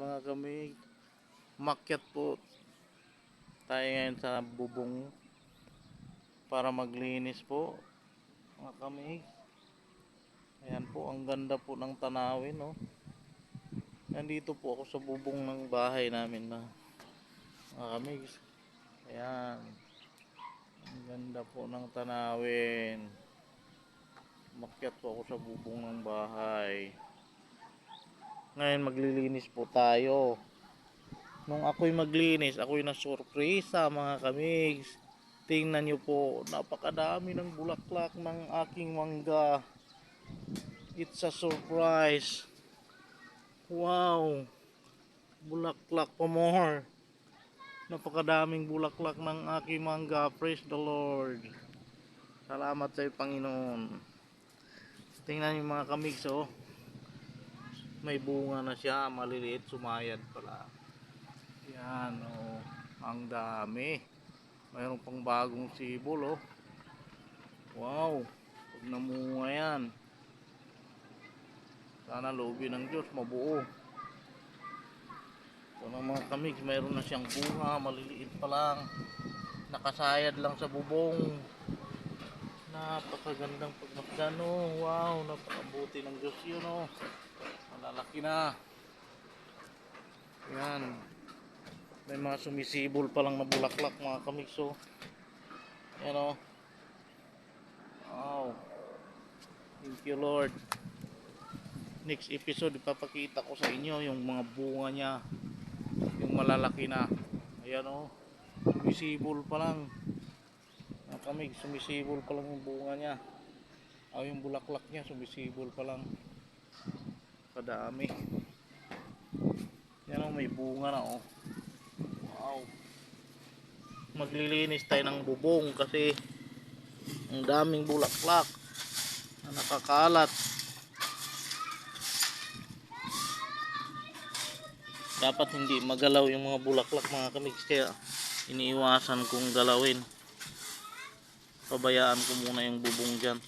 mga kamig. Makyat po tayo ngayon sa bubong para maglinis po mga kamig. Ayan po, ang ganda po ng tanawin, no? Nandito po ako sa bubong ng bahay namin na mga kamig. Ayan, ang ganda po ng tanawin. Makyat po ako sa bubong ng bahay. Ngayon maglilinis po tayo. Nung ako'y maglinis, ako'y na-surpresa mga kamigs. Tingnan nyo po, napakadami ng bulaklak ng aking mangga. It's a surprise. Wow, bulaklak pa more. Napakadaming bulaklak ng aking mangga. Praise the Lord. Salamat sa Panginoon. Tingnan nyo mga kamigs, oh. May bunga na siya, maliliit, sumayad pala. Yan, oh, ang dami. Mayroon pang bagong sibol, oh. Wow, pag namunga yan, sana loobin ng Diyos mabuo. So mga kamigs, mayroon na siyang bunga, maliliit pa lang, nakasayad lang sa bubong. Napakagandang pagmasdan, oh. Wow, napakabuti ng Diyos yun, oh. Malalaki na. Yan, may mga sumisibol pa lang na bulaklak mga kamigs, oh. Yan, oh. Wow, thank you Lord. Next episode ipapakita ko sa inyo yung mga bunga niya, yung malalaki na. Ayan, oh, sumisibol pa lang mga kamigs, sumisibol pa lang yung bunga niya, yung bulaklak niya sumisibol pa lang. Kadami. Yan, oh, may bunga na, oh. Wow, maglilinis tayo ng bubong kasi ang daming bulaklak na nakakalat. Dapat hindi magalaw yung mga bulaklak mga kamigs, kaya iniiwasan kong galawin. Pabayaan ko muna yung bubong dyan.